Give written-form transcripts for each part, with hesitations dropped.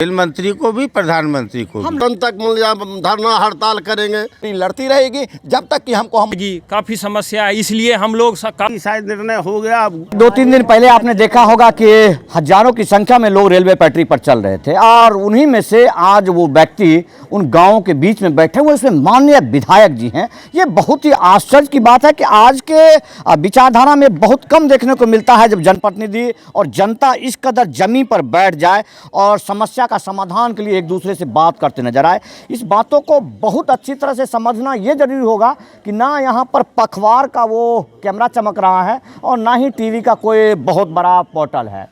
Rail मंत्री को भी, प्रधानमंत्री को हम दिन तक धरना हड़ताल करेंगे, लड़ती रहेगी जब तक कि हमको काफी समस्या है, इसलिए हम लोग शायद निर्णय हो गया। 2-3 दिन पहले आपने देखा होगा कि हजारों की संख्या में लोग रेलवे पटरी पर चल रहे थे और उन्हीं में से आज वो व्यक्ति उन गांवों के बीच में बैठे हुए, उसमें माननीय विधायक जी हैं। ये बहुत ही आश्चर्य की बात है कि आज के विचारधारा में बहुत कम देखने को मिलता है जब जनप्रतिनिधि और जनता इस कदर जमीन पर बैठ जाए और समस्या का समाधान के लिए एक दूसरे से बात करते नजर आए। इस बातों को बहुत अच्छी तरह से समझना ये जरूरी होगा कि ना यहाँ पर पखवार का वो कैमरा चमक रहा है और ना ही टीवी का कोई बहुत बड़ा पोर्टल है,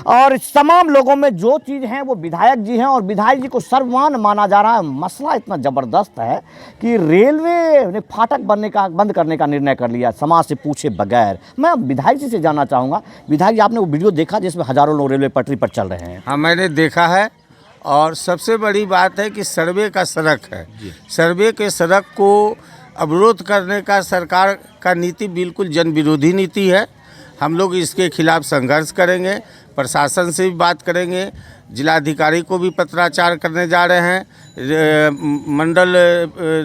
और तमाम लोगों में जो चीज़ है वो विधायक जी हैं और विधायक जी को सर्वमान्य माना जा रहा है। मसला इतना ज़बरदस्त है कि रेलवे ने फाटक बंद करने का निर्णय कर लिया समाज से पूछे बगैर। मैं विधायक जी से जानना चाहूँगा, विधायक जी आपने वो वीडियो देखा जिसमें हज़ारों लोग रेलवे पटरी पर चल रहे हैं? हाँ, मैंने देखा है और सबसे बड़ी बात है कि सर्वे का सड़क है, सर्वे के सड़क को अवरोध करने का सरकार का नीति बिल्कुल जन विरोधी नीति है। हम लोग इसके खिलाफ संघर्ष करेंगे, प्रशासन से भी बात करेंगे, जिलाधिकारी को भी पत्राचार करने जा रहे हैं, मंडल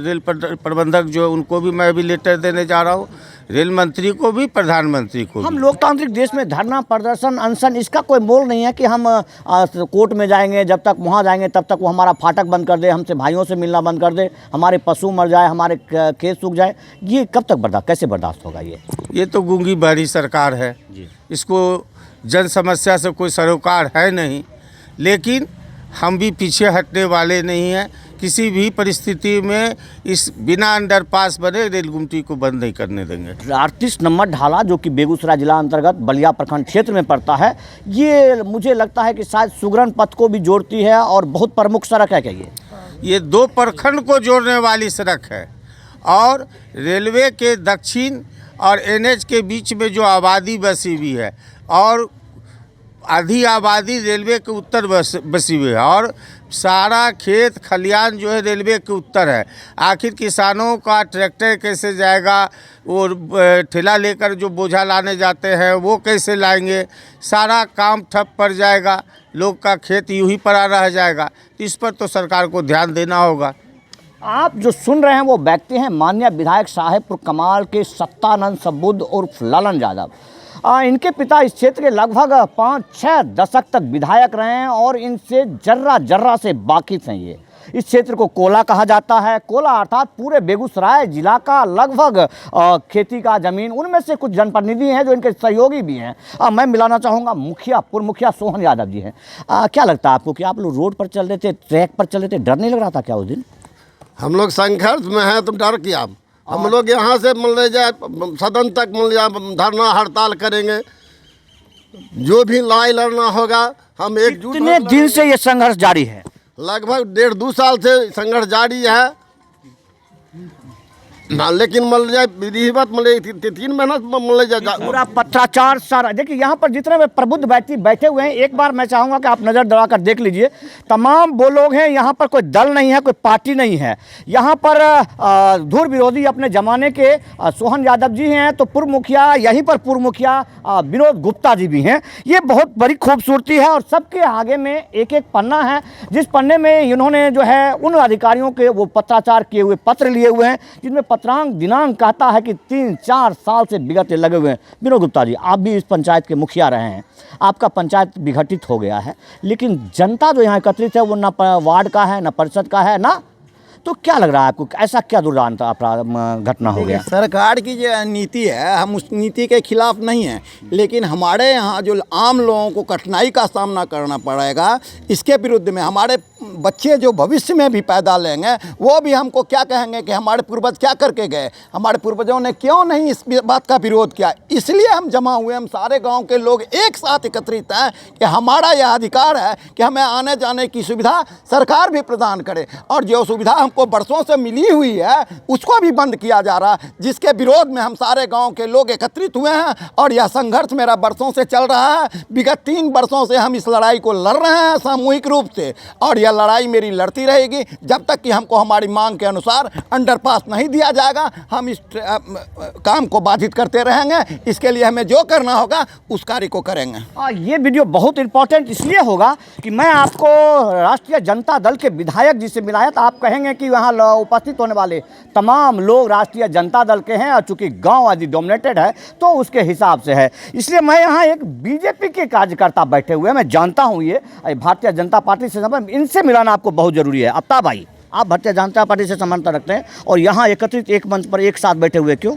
रेल प्रबंधक जो उनको भी मैं भी लेटर देने जा रहा हूँ, रेल मंत्री को भी, प्रधानमंत्री को भी। हम लोकतांत्रिक देश में धरना प्रदर्शन अनशन इसका कोई मोल नहीं है कि हम कोर्ट में जाएंगे, जब तक वहाँ जाएंगे तब तक वो हमारा फाटक बंद कर दे, हमसे भाइयों से मिलना बंद कर दे, हमारे पशु मर जाए, हमारे खेत सूख जाए। ये कब तक कैसे बर्दाश्त होगा? ये तो गूंगी बहरी सरकार है, इसको जन समस्या से कोई सरोकार है नहीं, लेकिन हम भी पीछे हटने वाले नहीं हैं। किसी भी परिस्थिति में इस बिना अंडरपास बने रेल गुमटी को बंद नहीं करने देंगे। 38 नंबर ढाला जो कि बेगूसराय जिला अंतर्गत बलिया प्रखंड क्षेत्र में पड़ता है, ये मुझे लगता है कि शायद सुगरन पथ को भी जोड़ती है और बहुत प्रमुख सड़क है। क्या ये 2 प्रखंड को जोड़ने वाली सड़क है और रेलवे के दक्षिण और NH के बीच में जो आबादी बसी हुई है और आधी आबादी रेलवे के उत्तर बसी हुई है और सारा खेत खलियान जो है रेलवे के उत्तर है। आखिर किसानों का ट्रैक्टर कैसे जाएगा, वो ठेला लेकर जो बोझा लाने जाते हैं वो कैसे लाएंगे, सारा काम ठप पड़ जाएगा, लोग का खेत यूं ही पड़ा रह जाएगा। इस पर तो सरकार को ध्यान देना होगा। आप जो सुन रहे हैं वो व्यक्ति हैं माननीय विधायक साहेबपुर कमाल के सत्तानंद सबुद्ध उर्फ लालन यादव। इनके पिता इस क्षेत्र के लगभग 5-6 दशक तक विधायक रहे हैं और इनसे जर्रा से वाकिफ हैं। ये इस क्षेत्र को कोला कहा जाता है। कोला अर्थात पूरे बेगूसराय जिला का लगभग खेती का ज़मीन। उनमें से कुछ जनप्रतिनिधि हैं जो इनके सहयोगी भी हैं। मैं मिलाना चाहूँगा पूर्व मुखिया सोहन यादव जी हैं। क्या लगता है आपको कि आप लोग रोड पर चल रहे थे, ट्रैक पर चल रहे थे, डर नहीं लग रहा था क्या उस दिन? हम लोग संघर्ष में हैं तो डर क्या? हम लोग यहाँ से सदन तक धरना हड़ताल करेंगे, जो भी लड़ाई लड़ना होगा हम एकजुट। कितने दिन से ये संघर्ष जारी है? लगभग 1.5-2 साल से संघर्ष जारी है, लेकिन विधिवत 3 महीना पूरा पत्राचार सारा। देखिए यहाँ पर जितने भी प्रबुद्ध व्यक्ति बैठे हुए हैं, एक बार मैं चाहूँगा कि आप नज़र दौड़ाकर देख लीजिए। तमाम वो लोग हैं, यहाँ पर कोई दल नहीं है, कोई पार्टी नहीं है। यहाँ पर धुर विरोधी अपने ज़माने के सोहन यादव जी हैं, तो पूर्व मुखिया, यहीं पर पूर्व मुखिया विनोद गुप्ता जी भी हैं। ये बहुत बड़ी खूबसूरती है और सबके आगे में एक पन्ना है, जिस पन्ने में इन्होंने जो है उन अधिकारियों के वो पत्राचार किए हुए पत्र लिए हुए हैं, जिनमें पत्रांक दिनांक कहता है कि 3-4 साल से बिगड़ते लगे हुए हैं। विनोद गुप्ता जी, आप भी इस पंचायत के मुखिया रहे हैं, आपका पंचायत विघटित हो गया है, लेकिन जनता जो यहाँ एकत्रित है वो ना वार्ड का है, ना परिषद का है, ना, तो क्या लग रहा है आपको, ऐसा क्या दुर्दांत घटना हो गया? सरकार की जो नीति है, हम उस नीति के खिलाफ नहीं हैं, लेकिन हमारे यहाँ जो आम लोगों को कठिनाई का सामना करना पड़ेगा, इसके विरुद्ध में हमारे बच्चे जो भविष्य में भी पैदा लेंगे वो भी हमको क्या कहेंगे कि हमारे पूर्वज क्या करके गए, हमारे पूर्वजों ने क्यों नहीं इस बात का विरोध किया। इसलिए हम जमा हुए, हम सारे गांव के लोग एक साथ एकत्रित हैं कि हमारा यह अधिकार है कि हमें आने जाने की सुविधा सरकार भी प्रदान करे, और जो सुविधा हमको बरसों से मिली हुई है उसको भी बंद किया जा रहा है, जिसके विरोध में हम सारे गाँव के लोग एकत्रित हुए हैं। और यह संघर्ष मेरा बरसों से चल रहा है। विगत 3 वर्षों से हम इस लड़ाई को लड़ रहे हैं सामूहिक रूप से, और यह लड़ाई मेरी लड़ती रहेगी जब तक कि हमको हमारी मांग के अनुसार अंडरपास नहीं दिया जाएगा। हम इस काम को बाधित करते रहेंगे। इसके लिए हमें जो करना होगा उस कार्य को करेंगे। ये वीडियो बहुत इंपॉर्टेंट इसलिए होगा कि मैं आपको राष्ट्रीय जनता दल के विधायक जी से मिलाया तो आप कहेंगे कि वहाँ उपस्थित होने वाले तमाम लोग राष्ट्रीय जनता दल के हैं और चूंकि गांव आदि डोमिनेटेड है तो उसके हिसाब से है। इसलिए मैं यहाँ एक बीजेपी के कार्यकर्ता बैठे हुए हैं, मैं जानता हूँ ये भारतीय जनता पार्टी से संबंध, इनसे मिलाना आपको बहुत ज़रूरी है। आफ्ताब भाई, आप भारतीय जनता पार्टी से संबंध रखते हैं और यहाँ एकत्रित एक मंच पर एक साथ बैठे हुए क्यों?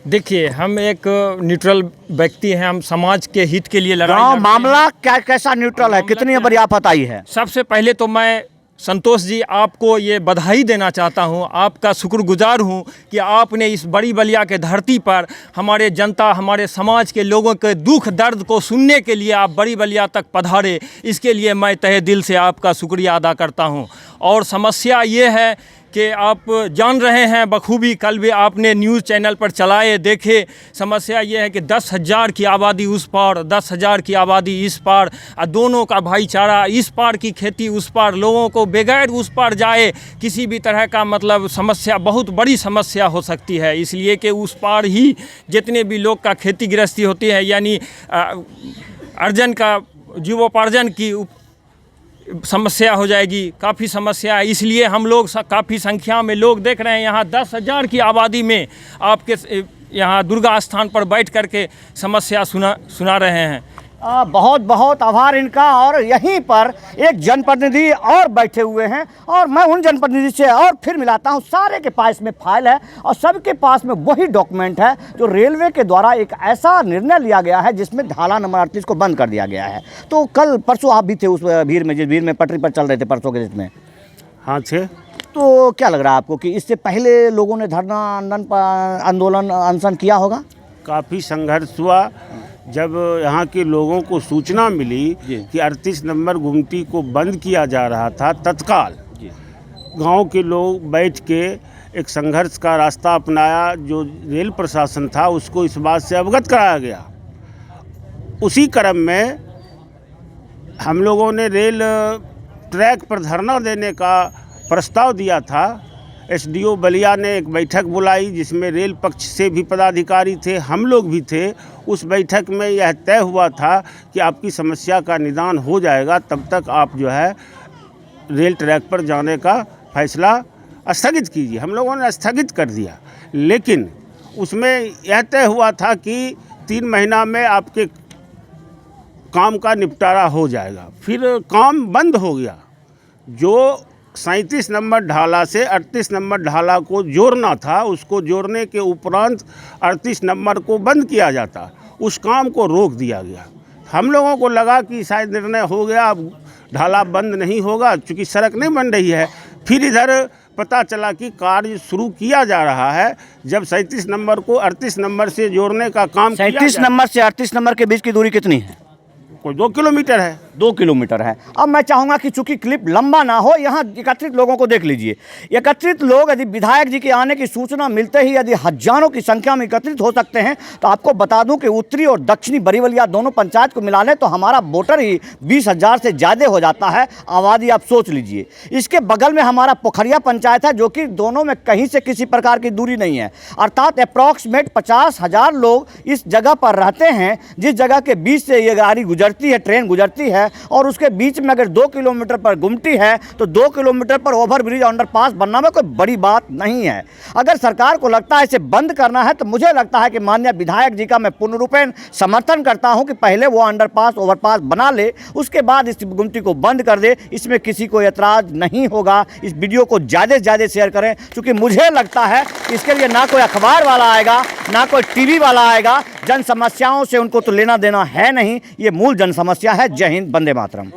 देखिए, हम एक न्यूट्रल व्यक्ति हैं, हम समाज के हित के लिए लड़ाई लड़ते हैं। मामला क्या कैसा न्यूट्रल है, कितनी बड़ी आफत आई है? सबसे पहले तो मैं संतोष जी आपको ये बधाई देना चाहता हूँ, आपका शुक्रगुजार हूँ कि आपने इस बड़ी बलिया के धरती पर हमारे जनता, हमारे समाज के लोगों के दुख दर्द को सुनने के लिए आप बड़ी बलिया तक पधारे। इसके लिए मैं तहे दिल से आपका शुक्रिया अदा करता हूँ। और समस्या ये है कि आप जान रहे हैं बखूबी, कल भी आपने न्यूज़ चैनल पर चलाए देखे। समस्या ये है कि 10,000 की आबादी उस पार, 10,000 की आबादी इस पार, और दोनों का भाईचारा, इस पार की खेती उस पार, लोगों को बगैर उस पार जाए किसी भी तरह का मतलब समस्या, बहुत बड़ी समस्या हो सकती है। इसलिए कि उस पार ही जितने भी लोग का खेती गृहस्थी होती है, यानी अर्जन का जीवोपार्जन की समस्या हो जाएगी, काफ़ी समस्या है। इसलिए हम लोग काफ़ी संख्या में लोग देख रहे हैं यहाँ 10,000 की आबादी में आपके यहाँ दुर्गा स्थान पर बैठ कर के समस्या सुना रहे हैं। बहुत बहुत आभार इनका। और यहीं पर एक जनप्रतिनिधि और बैठे हुए हैं और मैं उन जनप्रतिनिधि से और फिर मिलाता हूं। सारे के पास में फाइल है और सबके पास में वही डॉक्यूमेंट है जो रेलवे के द्वारा एक ऐसा निर्णय लिया गया है जिसमें ढाला नंबर 38 को बंद कर दिया गया है। तो कल परसों आप भी थे उस भीड़ में, जिस भीड़ में पटरी पर चल रहे थे परसों के जिसमें। हाँ थे। तो क्या लग रहा है आपको कि इससे पहले लोगों ने धरना आंदोलन अनशन किया होगा? काफ़ी संघर्ष हुआ। जब यहाँ के लोगों को सूचना मिली कि 38 नंबर गुमटी को बंद किया जा रहा था, तत्काल गांव के लोग बैठ के एक संघर्ष का रास्ता अपनाया। जो रेल प्रशासन था उसको इस बात से अवगत कराया गया। उसी क्रम में हम लोगों ने रेल ट्रैक पर धरना देने का प्रस्ताव दिया था। एसडीओ बलिया ने एक बैठक बुलाई जिसमें रेल पक्ष से भी पदाधिकारी थे, हम लोग भी थे। उस बैठक में यह तय हुआ था कि आपकी समस्या का निदान हो जाएगा, तब तक आप जो है रेल ट्रैक पर जाने का फैसला स्थगित कीजिए। हम लोगों ने स्थगित कर दिया, लेकिन उसमें यह तय हुआ था कि 3 महीना में आपके काम का निपटारा हो जाएगा। फिर काम बंद हो गया। जो 37 नंबर ढाला से 38 नंबर ढाला को जोड़ना था, उसको जोड़ने के उपरांत 38 नंबर को बंद किया जाता, उस काम को रोक दिया गया। हम लोगों को लगा कि शायद निर्णय हो गया, अब ढाला बंद नहीं होगा चूँकि सड़क नहीं बन रही है। फिर इधर पता चला कि कार्य शुरू किया जा रहा है। जब 37 नंबर को 38 नंबर से जोड़ने का काम 37 नंबर से 38 नंबर के बीच की दूरी कितनी है? कोई 2 किलोमीटर है। 2 किलोमीटर है। अब मैं चाहूँगा कि चूंकि क्लिप लंबा ना हो, यहाँ एकत्रित लोगों को देख लीजिए। एकत्रित लोग यदि विधायक जी के आने की सूचना मिलते ही यदि हजारों की संख्या में एकत्रित हो सकते हैं तो आपको बता दूं कि उत्तरी और दक्षिणी बड़ी बलिया दोनों पंचायत को मिला लें तो हमारा वोटर ही 20,000 से ज़्यादा हो जाता है आबादी। आप सोच लीजिए। इसके बगल में हमारा पोखरिया पंचायत है जो कि दोनों में कहीं से किसी प्रकार की दूरी नहीं है, अर्थात अप्रॉक्सीमेट 50,000 लोग इस जगह पर रहते हैं जिस जगह के बीच से ये गाड़ी गुजरती है, ट्रेन गुजरती है। और उसके बीच में अगर 2 किलोमीटर पर गुमटी है तो 2 किलोमीटर पर ओवरब्रिज अंडरपास बनना में कोई बड़ी बात नहीं है। अगर सरकार को लगता है इसे बंद करना है तो मुझे लगता है कि माननीय विधायक जी का मैं पूर्ण रूपेण समर्थन करता हूं कि पहले वो अंडरपास ओवरपास बना ले, उसके बाद इस गुमटी को बंद कर दे। इसमें किसी को एतराज नहीं होगा। इस वीडियो को ज़्यादा से ज़्यादा शेयर करें क्योंकि मुझे लगता है कि इसके लिए ना कोई अखबार वाला आएगा ना कोई टीवी वाला आएगा। जन समस्याओं से उनको तो लेना देना है नहीं, ये मूल जन समस्या है। जय हिंद, वंदे मातरम।